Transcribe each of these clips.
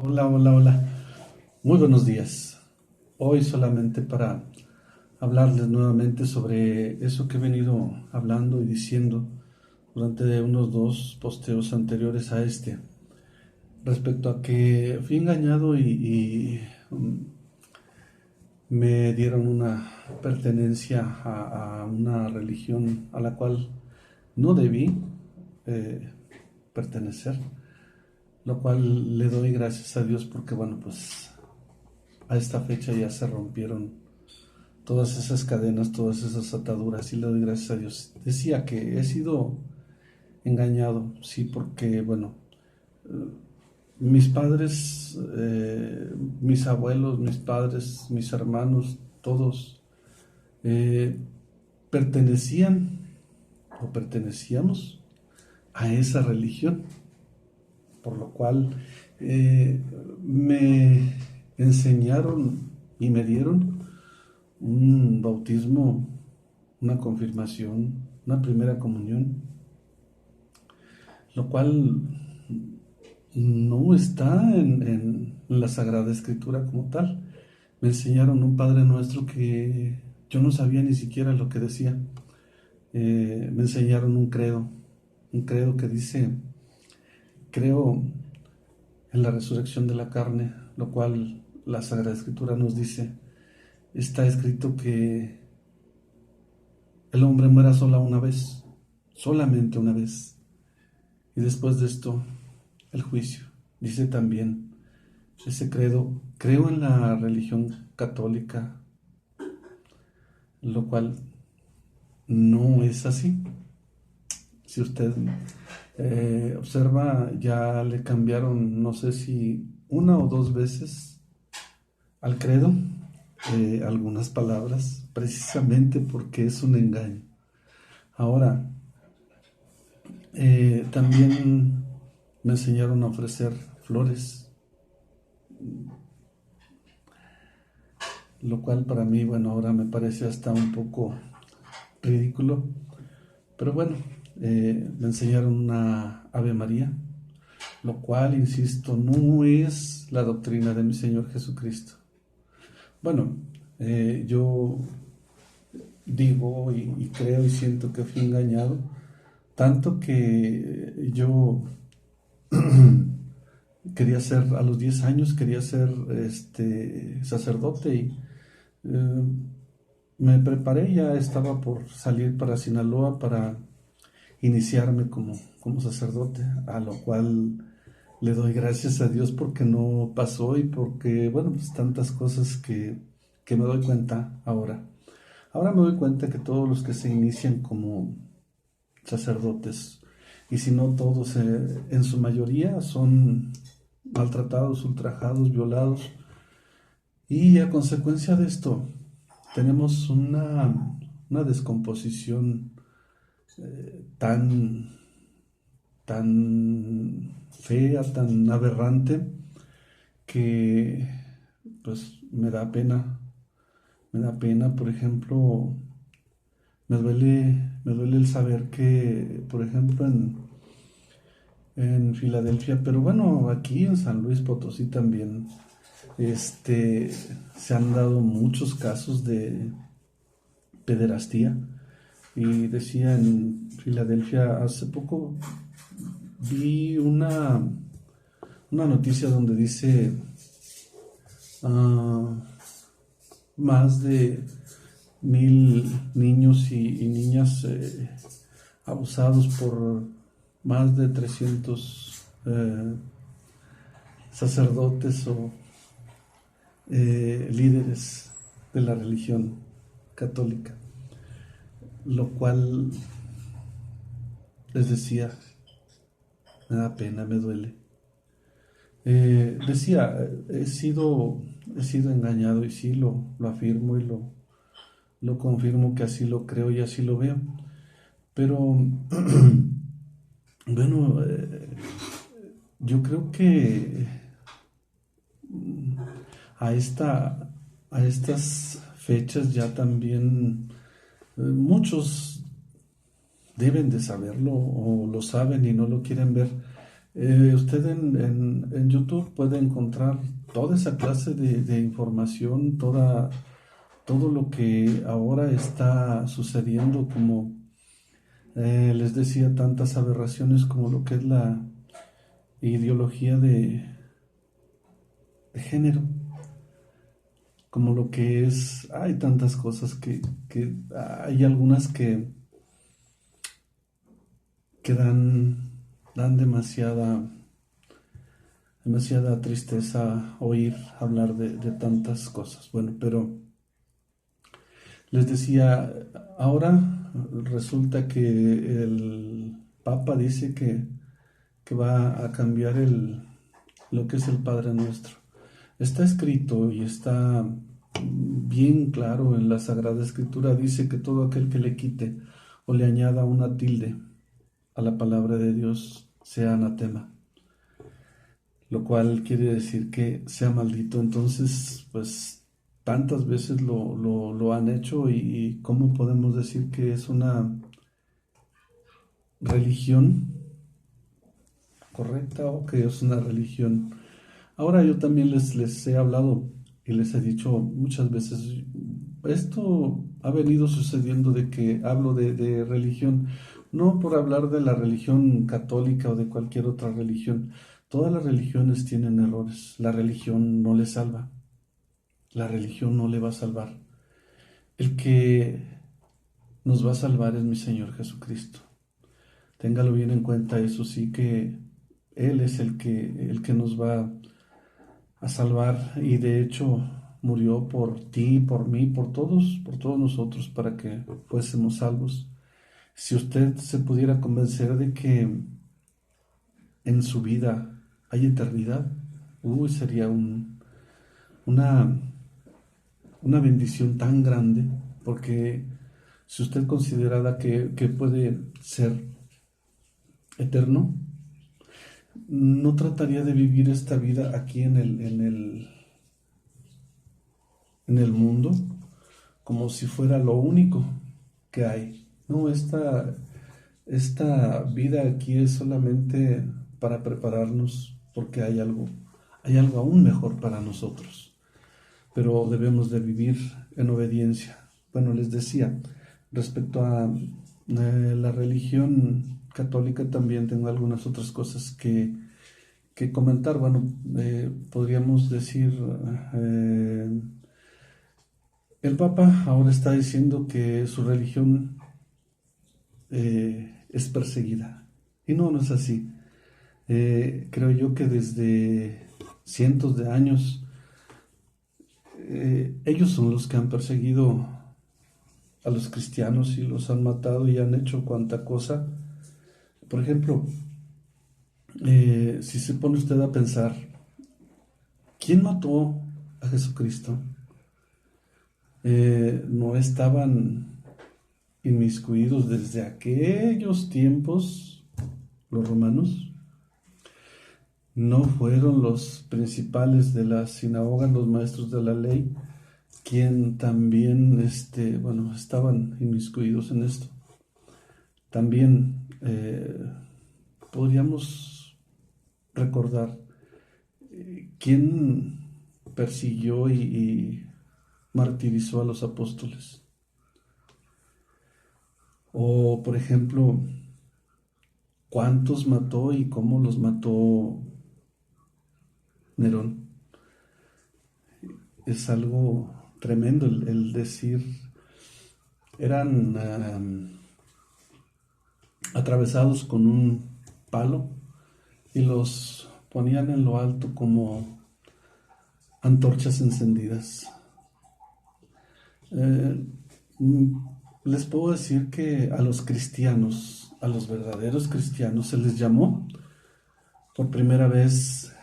Hola, hola, hola. Muy buenos días. Hoy solamente para hablarles nuevamente sobre eso que he venido hablando y diciendo durante unos dos posteos anteriores a este, respecto a que fui engañado y me dieron una pertenencia a una religión a la cual no debí eh, pertenecer, lo cual le doy gracias a Dios porque, bueno, pues a esta fecha ya se rompieron todas esas cadenas, todas esas ataduras y le doy gracias a Dios. Decía que he sido engañado, sí, porque, bueno, mis padres, mis abuelos, mis padres, mis hermanos, todos eh, pertenecían o pertenecíamos a esa religión, por lo cual eh, me enseñaron y me dieron un bautismo, una confirmación, una primera comunión, lo cual no está en la Sagrada Escritura como tal. Me enseñaron un Padre Nuestro que yo no sabía ni siquiera lo que decía. Me enseñaron un credo que dice, creo en la resurrección de la carne, lo cual la Sagrada Escritura nos dice, está escrito que el hombre muera sola una vez, solamente una vez, y después de esto el juicio. Dice también ese credo, creo en la religión católica, lo cual no es así. Si usted observa, ya le cambiaron, no sé si una o dos veces al credo algunas palabras, precisamente porque es un engaño. Ahora, también me enseñaron a ofrecer flores, lo cual para mí, bueno, ahora me parece hasta un poco ridículo, pero bueno, me enseñaron una Ave María, lo cual, insisto, no es la doctrina de mi Señor Jesucristo. Bueno, yo digo y creo y siento que fui engañado, tanto que yo quería ser, a los 10 años quería ser sacerdote y eh, me preparé, ya estaba por salir para Sinaloa para iniciarme como sacerdote, a lo cual le doy gracias a Dios porque no pasó y porque, bueno, pues tantas cosas que me doy cuenta ahora. Ahora me doy cuenta que todos los que se inician como sacerdotes, y si no todos, en su mayoría son maltratados, ultrajados, violados, y a consecuencia de esto tenemos una descomposición tan, tan fea, tan aberrante, que pues me da pena, por ejemplo, me duele el saber que, por ejemplo, en Filadelfia, pero bueno, aquí en San Luis Potosí también, se han dado muchos casos de pederastía. Y decía en Filadelfia, hace poco vi una noticia donde dice ah, más de 1,000 niños y niñas abusados por más de 300 sacerdotes o líderes de la religión católica, lo cual les decía, me da pena, me duele. Decía, he sido engañado y sí lo afirmo y lo confirmo que así lo creo y así lo veo. Pero bueno, yo creo que a a estas fechas ya también muchos deben de saberlo o lo saben y no lo quieren ver, Usted en YouTube puede encontrar toda esa clase de información, todo lo que ahora está sucediendo, como les decía, tantas aberraciones como lo que es la ideología de género, como lo que es, hay tantas cosas que hay algunas que dan demasiada tristeza oír hablar de tantas cosas. Bueno, pero les decía, ahora resulta que el Papa dice que va a cambiar lo que es el Padre Nuestro. Está escrito y está bien claro en la Sagrada Escritura, dice que todo aquel que le quite o le añada una tilde a la palabra de Dios sea anatema, lo cual quiere decir que sea maldito. Entonces, pues tantas veces lo han hecho y ¿cómo podemos decir que es una religión correcta o que es una religión? Ahora yo también les he hablado y les he dicho muchas veces, esto ha venido sucediendo de que hablo de religión, no por hablar de la religión católica o de cualquier otra religión. Todas las religiones tienen errores. La religión no le salva. La religión no le va a salvar. El que nos va a salvar es mi Señor Jesucristo. Téngalo bien en cuenta, eso sí, que Él es el que nos va a salvar, y de hecho murió por ti, por mí, por todos nosotros, para que fuésemos salvos. Si usted se pudiera convencer de que en su vida hay eternidad, sería una, una bendición tan grande, porque si usted considerara que puede ser eterno, no trataría de vivir esta vida aquí en el mundo como si fuera lo único que hay. No, esta vida aquí es solamente para prepararnos porque hay algo aún mejor para nosotros, pero debemos de vivir en obediencia. Bueno, les decía, respecto a la religión católica, también tengo algunas otras cosas que comentar. Bueno, podríamos decir, eh, el Papa ahora está diciendo que su religión es perseguida. Y no, no es así. Creo yo que desde cientos de años ellos son los que han perseguido a los cristianos y los han matado y han hecho cuanta cosa. Por ejemplo, si se pone usted a pensar, ¿quién mató a Jesucristo? No estaban inmiscuidos desde aquellos tiempos los romanos. No fueron los principales de la sinagoga, los maestros de la ley, quien también, bueno, estaban inmiscuidos en esto. También podríamos recordar quién persiguió y martirizó a los apóstoles. O, por ejemplo, cuántos mató y cómo los mató Nerón. Es algo tremendo el decir, eran atravesados con un palo y los ponían en lo alto como antorchas encendidas. Eh, Les puedo decir que a los cristianos, a los verdaderos cristianos, se les llamó por primera vez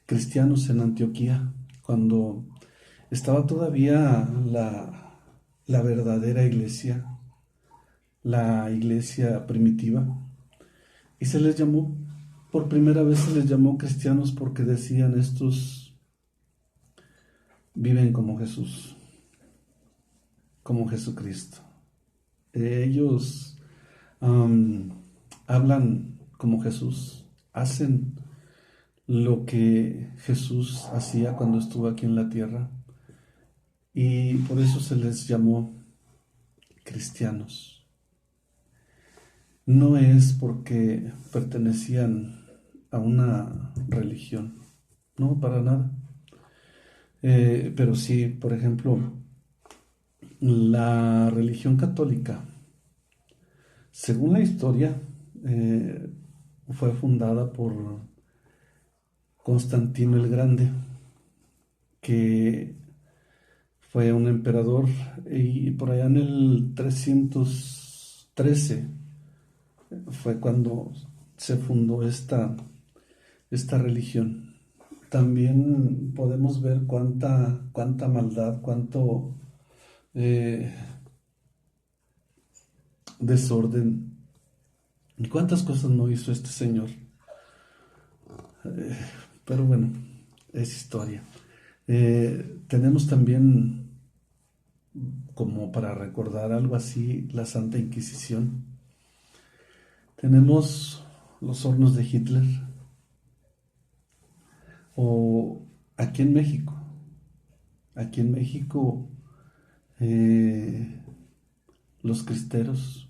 cristianos en Antioquía, cuando estaba todavía la verdadera iglesia, la iglesia primitiva, y se les llamó, por primera vez se les llamó cristianos porque decían, estos viven como Jesús, como Jesucristo. Ellos hablan como Jesús, hacen lo que Jesús hacía cuando estuvo aquí en la tierra, y por eso se les llamó cristianos. No es porque pertenecían a una religión, no, para nada. Pero sí, por ejemplo, la religión católica, según la historia, fue fundada por Constantino el Grande, que fue un emperador, y por allá en el 313 fue cuando se fundó esta religión. También podemos ver cuánta maldad, cuánto eh, desorden y cuántas cosas no hizo este señor. Pero bueno, es historia. Tenemos también, como para recordar algo así, la Santa Inquisición. Tenemos los hornos de Hitler, o aquí en México. Aquí en México, los cristeros.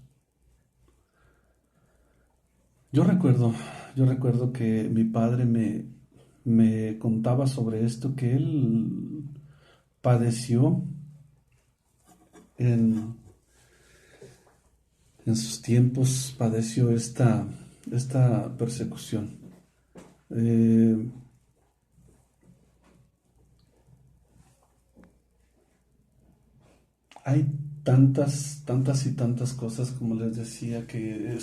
Yo recuerdo, yo recuerdo que mi padre me contaba sobre esto, que él padeció en, en sus tiempos, padeció esta persecución. Eh, Hay tantas y tantas cosas, como les decía, que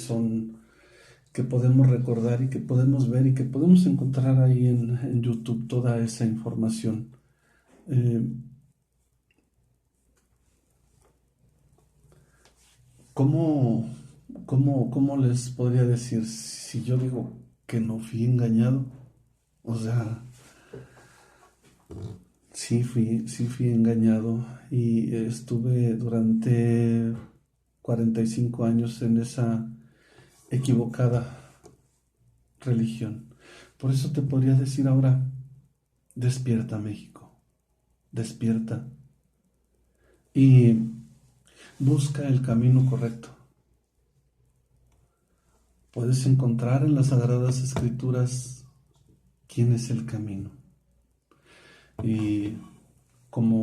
podemos recordar y que podemos ver y que podemos encontrar ahí en YouTube toda esa información. Eh, ¿cómo, cómo les podría decir si yo digo que no fui engañado? O sea, sí fui engañado, y estuve durante 45 años en esa equivocada religión. Por eso te podría decir ahora: despierta, México, despierta y busca el camino correcto. Puedes encontrar en las Sagradas Escrituras quién es el camino. Y como